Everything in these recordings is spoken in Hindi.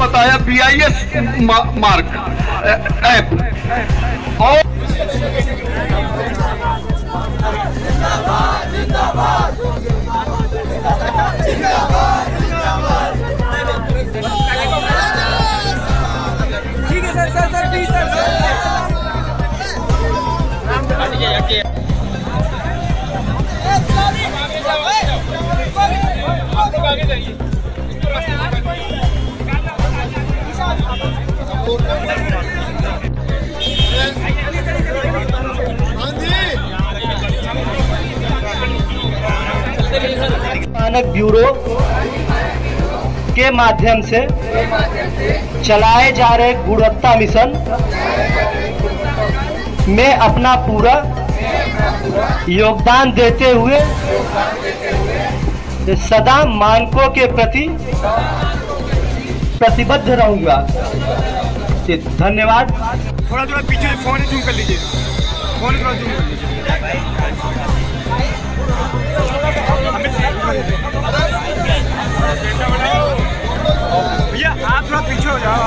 बताया BIS मार्क ऐप। और ठीक है सर प्लीज सर आगे जाइए। मानक ब्यूरो के माध्यम से चलाए जा रहे गुणवत्ता मिशन में अपना पूरा योगदान देते हुए सदा मानकों के प्रति प्रतिबद्ध रहूंगा। धन्यवाद। थोड़ा पीछे फोन जूम कर लीजिए, फोन थोड़ा जूम कर लीजिए। भैया आप थोड़ा पीछे हो जाओ।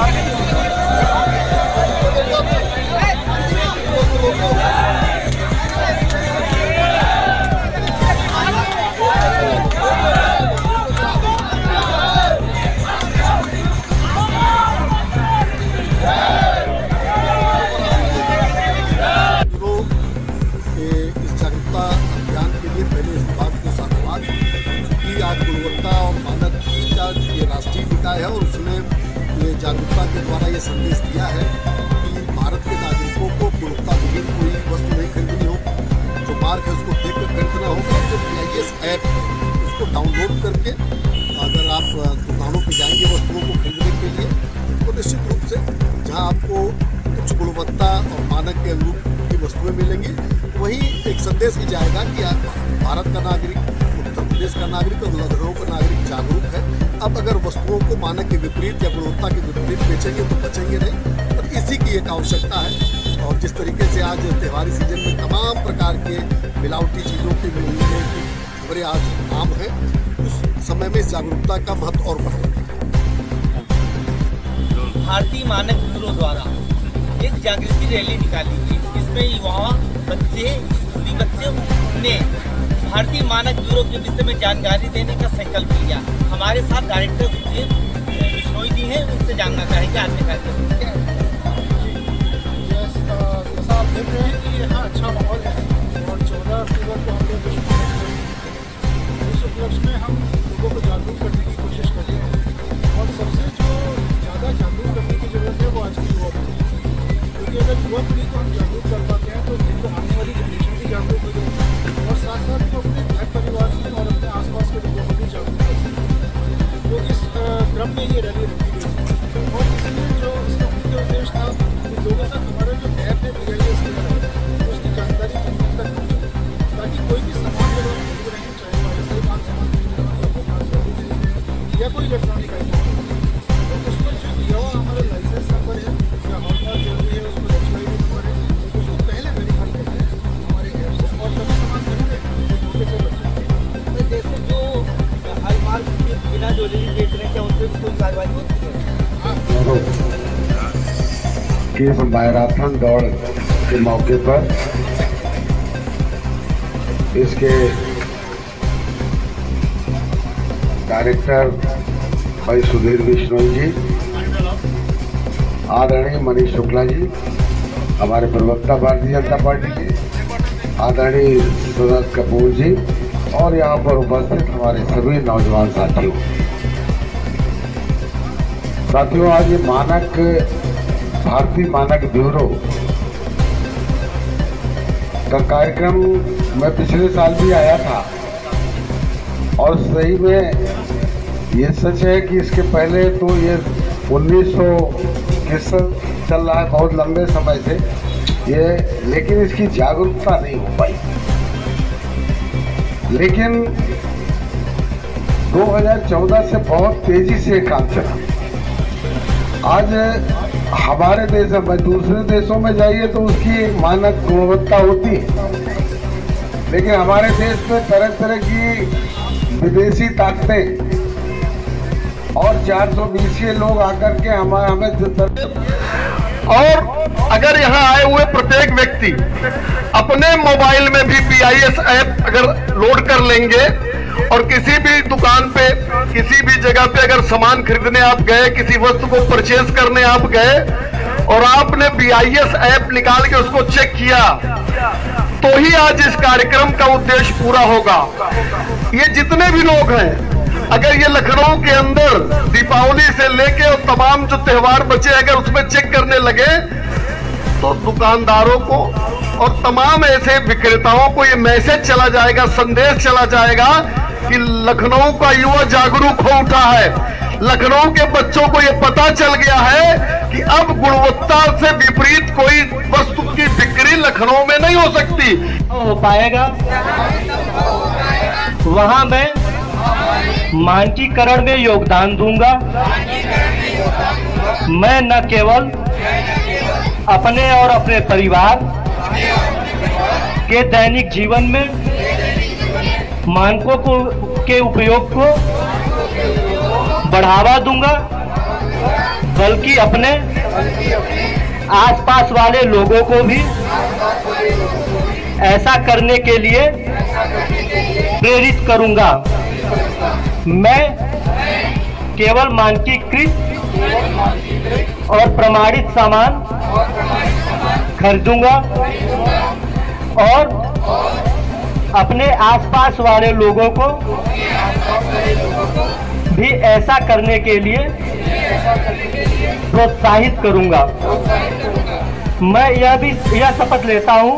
आज गुणवत्ता और मानक का ये राष्ट्रीय निकाय है और उसने ये जागरूकता के द्वारा ये संदेश दिया है कि भारत के नागरिकों को गुणवत्ता विहीन कोई वस्तु नहीं खरीदनी हो। जो मार्क है उसको देख कर खरीदना होगा। तो BIS ऐप उसको डाउनलोड करके अगर आप दुकानों पर जाएंगे वस्तुओं को खरीदने के लिए तो निश्चित रूप से जहाँ आपको उच्च गुणवत्ता और मानक के अनुरूप की वस्तुएँ मिलेंगी, वहीं एक संदेश भी जाएगा कि भारत का नागरिक, उत्तर प्रदेश का नागरिक और लखनऊ का नागरिक जागरूक है। अब अगर वस्तुओं को मानक के विपरीत या गुणवत्ता के विपरीत बेचेंगे तो बचेंगे नहीं। तो इसी की एक आवश्यकता है। और जिस तरीके से आज त्योहारी सीजन में तमाम प्रकार के मिलावटी चीज़ों के मिलने की खबरें आज आम है, उस समय में जागरूकता का महत्व और बढ़ रहा है। भारतीय मानक ब्यूरो द्वारा एक जागृति रैली निकाली गई, जिसमें युवा बच्चे, स्कूली बच्चे ने भारतीय मानक ब्यूरो के विषय में जानकारी देने का संकल्प लिया। हमारे साथ डायरेक्टर सुधीर बिश्नोई जी हैं, उनसे जानना चाहेंगे आपने कार्यक्रम। जैसा आप देख रहे हैं कि यहाँ अच्छा माहौल है और 14 अक्टूबर को हम लोग इस उपलक्ष्य में हम लोगों को जागरूक करने की कोशिश कर रहे हैं। और सबसे जो ज़्यादा जागरूक करने की जरूरत है वो आज की युवा पीढ़ी, क्योंकि अगर युवा पीढ़ी को हम जागरूक कर पाते हैं तो फिर आने वाली जनरेशन भी जागरूक हो जाएगी और साथ साथ तो अपने घर परिवार में और अपने आसपास के लोगों को भी जागरूक कर सकते हैं। तो इस क्रम में ये रैली रखी गई और इसमें जो इसका मुख्य उद्देश्य था कि लोगों तक हमारा जो ऐप है BIS के उसकी जानकारी तक पहुँचे, ताकि कोई भी सामान जब आप खरीद रहे हैं, चाहे वो ऐसे सामान खरीद रहे हैं या कोई इलेक्ट्रॉनिक आइटम, तो उस पर जो दिया हुआ हमारा लाइसेंस नंबर है या हॉलमार्क जरूरी है, उस पर एक्सपायरी नंबर है, उसको पहले वेरीफाई करते हैं हमारे ऐप से और तभी सामान खरीदे मौके से बचते हैं। जैसे जो हॉलमार्क के बिना ज्वेलरी बेच रहे हैं, उन पर कोई कार्रवाई होती है? इस मैराथन दौड़ के मौके पर इसके डायरेक्टर भाई सुधीर बिश्नोई जी, आदरणीय मनीष शुक्ला जी, हमारे प्रवक्ता भारतीय जनता पार्टी के, आदरणीय सुरत कपूर जी और यहाँ पर उपस्थित हमारे सभी नौजवान साथियों, आज ये मानक भारतीय मानक ब्यूरो का कार्यक्रम मैं पिछले साल भी आया था और सही में ये सच है कि इसके पहले तो ये 1900 चल रहा है बहुत लंबे समय से ये, लेकिन इसकी जागरूकता नहीं हो पाई। लेकिन 2014 से बहुत तेजी से काम चला। आज हमारे देश में, दूसरे देशों में जाइए तो उसकी मानक गुणवत्ता होती है, लेकिन हमारे देश में तरह तरह की विदेशी ताकतें और 420 लोग आकर के हमें और अगर यहाँ आए हुए प्रत्येक व्यक्ति अपने मोबाइल में भी BIS ऐप अगर लोड कर लेंगे और किसी भी दुकान पे किसी भी जगह पे अगर सामान खरीदने आप गए, किसी वस्तु को परचेज करने आप गए और आपने BIS ऐप निकाल के उसको चेक किया, तो ही आज इस कार्यक्रम का उद्देश्य पूरा होगा। ये जितने भी लोग हैं, अगर ये लखनऊ के अंदर दीपावली से लेके और तमाम जो त्योहार बचे अगर उसमें चेक करने लगे, तो दुकानदारों को और तमाम ऐसे विक्रेताओं को ये मैसेज चला जाएगा, संदेश चला जाएगा कि लखनऊ का युवा जागरूक हो उठा है। लखनऊ के बच्चों को ये पता चल गया है कि अब गुणवत्ता से विपरीत कोई वस्तु की बिक्री लखनऊ में नहीं हो सकती। हो पाएगा वहां मैं मानकीकरण में योगदान दूंगा। मैं न केवल अपने और अपने परिवार के दैनिक जीवन में मानकों के उपयोग को बढ़ावा दूंगा, बल्कि अपने आसपास वाले लोगों को भी ऐसा करने के लिए प्रेरित करूंगा। मैं केवल मानकीकृत और प्रमाणित सामान खरीदूंगा और अपने आसपास वाले लोगों को भी ऐसा करने के लिए प्रोत्साहित करूंगा। मैं यह शपथ लेता हूं